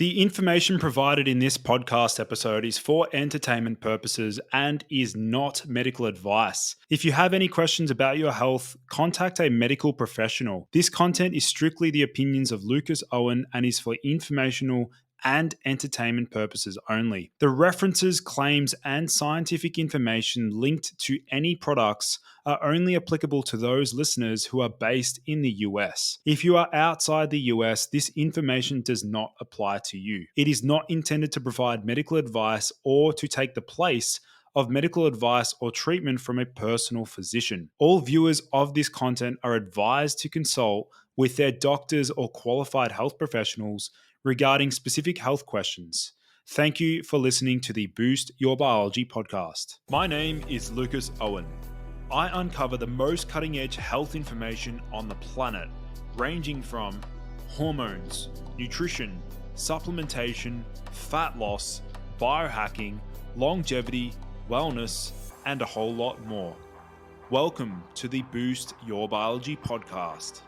The information provided in this podcast episode is for entertainment purposes and is not medical advice. If you have any questions about your health, contact a medical professional. This content is strictly the opinions of Lucas Aoun and is for informational and entertainment purposes only. The references, claims, and scientific information linked to any products are only applicable to those listeners who are based in the US. If you are outside the US, this information does not apply to you. It is not intended to provide medical advice or to take the place of medical advice or treatment from a personal physician. All viewers of this content are advised to consult with their doctors or qualified health professionals regarding specific health questions. Thank you for listening to the Boost Your Biology podcast. My name is Lucas Aoun. I uncover the most cutting-edge health information on the planet, ranging from hormones, nutrition, supplementation, fat loss, biohacking, longevity, wellness, and a whole lot more. Welcome to the Boost Your Biology podcast.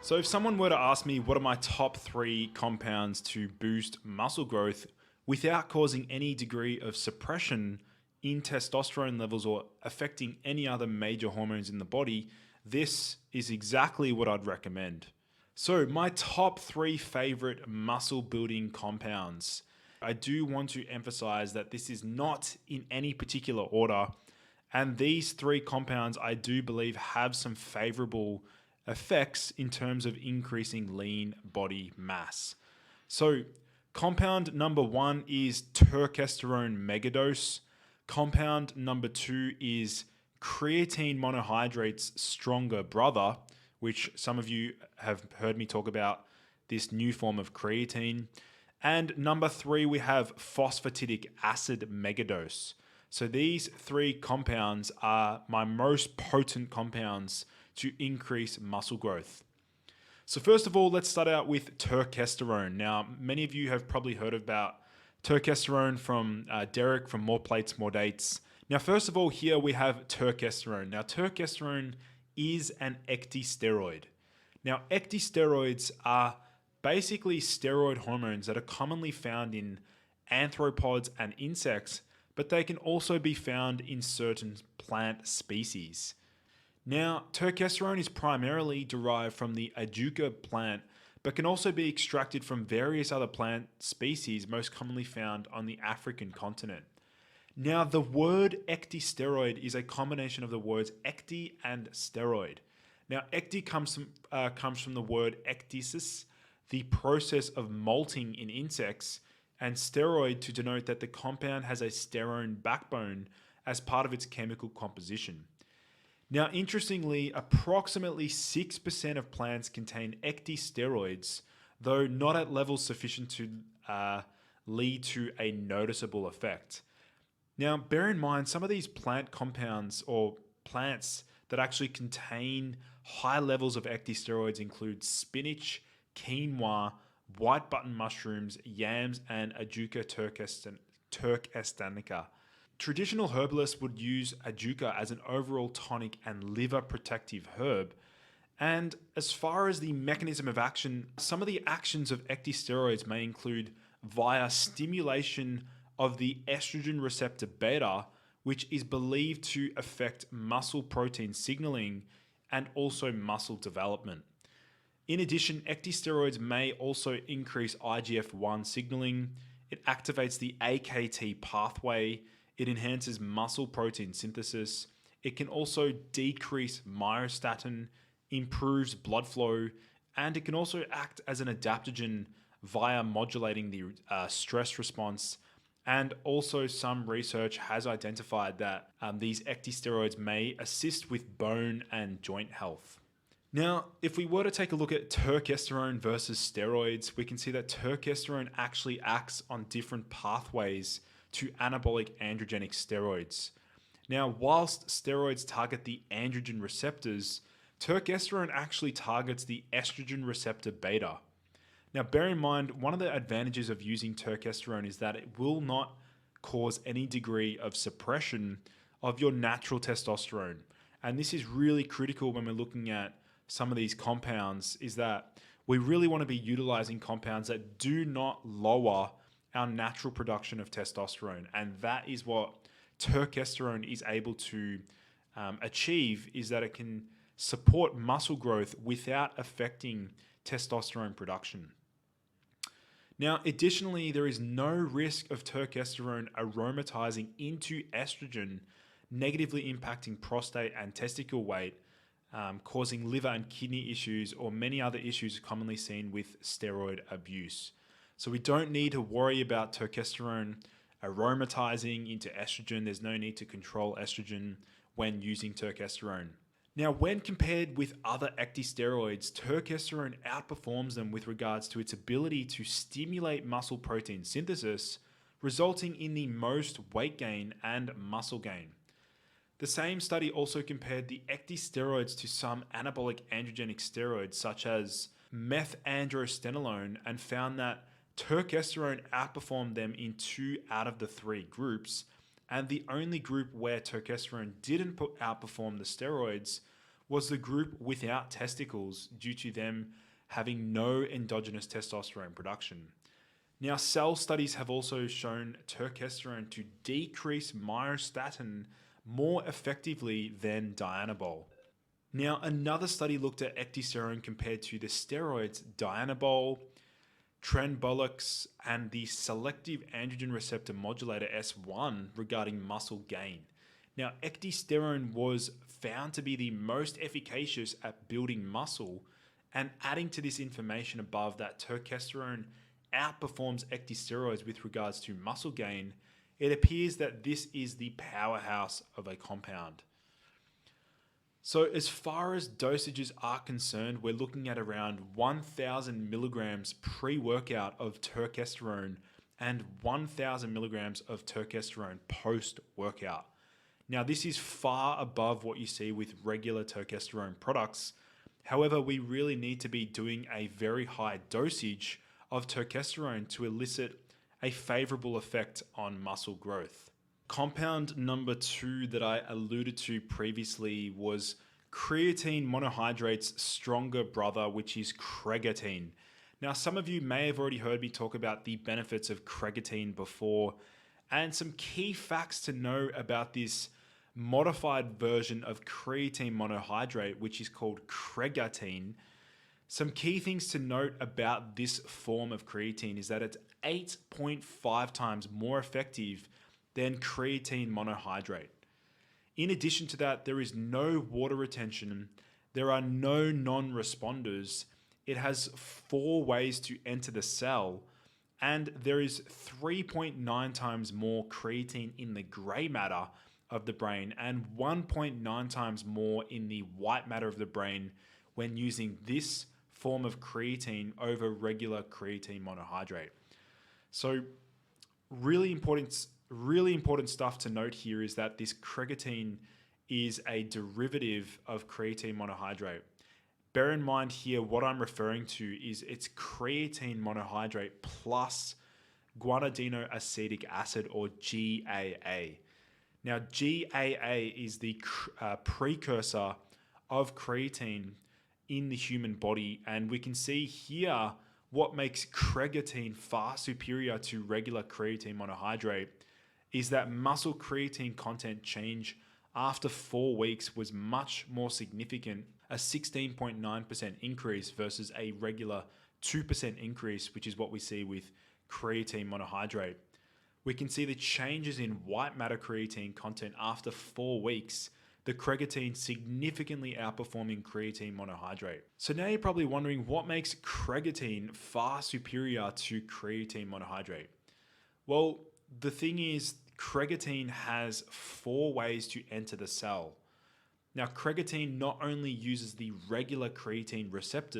So if someone were to ask me what are my top 3 compounds to boost muscle growth without causing any degree of suppression in testosterone levels or affecting any other major hormones in the body, this is exactly what I'd recommend. So my top 3 favorite muscle building compounds. I do want to emphasize that this is not in any particular order, and these 3 compounds I do believe have some favorable effects in terms of increasing lean body mass. So compound number 1 is terkesterone megadose. Compound number 2 is creatine monohydrate's stronger brother, which some of you have heard me talk about this new form of creatine. And number 3, we have phosphatidic acid megadose. So these 3 compounds are my most potent compounds to increase muscle growth. So first of all, let's start out with terkesterone. Now, many of you have probably heard about terkesterone from Derek from More Plates, More Dates. Now, first of all, here we have terkesterone. Now, terkesterone is an ecdysteroid. Now, ecdysteroids are basically steroid hormones that are commonly found in arthropods and insects, but they can also be found in certain plant species. Now, terkesterone is primarily derived from the ajuca plant, but can also be extracted from various other plant species most commonly found on the African continent. Now, the word ecdysteroid is a combination of the words ecdy and steroid. Now, ecdy comes from the word ecdysis, the process of molting in insects, and steroid to denote that the compound has a sterone backbone as part of its chemical composition. Now, interestingly, approximately 6% of plants contain ecdysteroids, though not at levels sufficient to lead to a noticeable effect. Now, bear in mind, some of these plant compounds or plants that actually contain high levels of ecdysteroids include spinach, quinoa, white button mushrooms, yams, and Ajuca turkestanica. Traditional herbalists would use Ajuca as an overall tonic and liver protective herb. And as far as the mechanism of action, some of the actions of ecdysteroids may include via stimulation of the estrogen receptor beta, which is believed to affect muscle protein signaling and also muscle development. In addition, ecdysteroids may also increase IGF-1 signaling. It activates the AKT pathway. It enhances muscle protein synthesis. It can also decrease myostatin, improves blood flow, and it can also act as an adaptogen via modulating the stress response. And also some research has identified that these ecdysteroids may assist with bone and joint health. Now, if we were to take a look at terkesterone versus steroids, we can see that terkesterone actually acts on different pathways to anabolic androgenic steroids. Now, whilst steroids target the androgen receptors, terkesterone actually targets the estrogen receptor beta. Now, bear in mind, one of the advantages of using terkesterone is that it will not cause any degree of suppression of your natural testosterone. And this is really critical when we're looking at some of these compounds, is that We really want to be utilizing compounds that do not lower our natural production of testosterone. And that is what turkesterone is able to achieve, is that it can support muscle growth without affecting testosterone production. Now, additionally, there is no risk of turkesterone aromatizing into estrogen, negatively impacting prostate and testicle weight, causing liver and kidney issues or many other issues commonly seen with steroid abuse. So we don't need to worry about turkesterone aromatizing into estrogen. There's no need to control estrogen when using turkesterone. Now, when compared with other ecdysteroids, turkesterone outperforms them with regards to its ability to stimulate muscle protein synthesis, resulting in the most weight gain and muscle gain. The same study also compared the ecdysteroids to some anabolic androgenic steroids such as methandrostenolone and found that turkesterone outperformed them in 2 out of the 3 groups, and the only group where turkesterone didn't outperform the steroids was the group without testicles due to them having no endogenous testosterone production. Now, cell studies have also shown turkesterone to decrease myostatin more effectively than Dianabol. Now, another study looked at ecdysterone compared to the steroids Dianabol, Trenbolix, and the selective androgen receptor modulator S1 regarding muscle gain. Now, ecdysterone was found to be the most efficacious at building muscle, and adding to this information above that turkesterone outperforms ecdysteroids with regards to muscle gain, it appears that this is the powerhouse of a compound. So as far as dosages are concerned, we're looking at around 1,000 milligrams pre-workout of turkesterone and 1,000 milligrams of turkesterone post-workout. Now, this is far above what you see with regular turkesterone products. However, we really need to be doing a very high dosage of turkesterone to elicit a favorable effect on muscle growth. Compound number 2 that I alluded to previously was creatine monohydrate's stronger brother, which is creatine. Now, some of you may have already heard me talk about the benefits of creatine before, and some key facts to know about this modified version of creatine monohydrate, which is called creatine. Some key things to note about this form of creatine is that it's 8.5 times more effective than creatine monohydrate. In addition to that, there is no water retention, there are no non-responders, it has 4 ways to enter the cell, and there is 3.9 times more creatine in the gray matter of the brain and 1.9 times more in the white matter of the brain when using this form of creatine over regular creatine monohydrate. So really important stuff to note here is that this creatine is a derivative of creatine monohydrate. Bear in mind here, what I'm referring to is it's creatine monohydrate plus guanidinoacetic acid, or GAA. Now, GAA is the precursor of creatine in the human body, and we can see here what makes creatine far superior to regular creatine monohydrate is that muscle creatine content change after 4 weeks was much more significant, a 16.9% increase versus a regular 2% increase, which is what we see with creatine monohydrate. We can see the changes in white matter creatine content after 4 weeks, the creatine significantly outperforming creatine monohydrate. So now you're probably wondering what makes creatine far superior to creatine monohydrate. Well, the thing is, creatine has 4 ways to enter the cell. Now, creatine not only uses the regular creatine receptor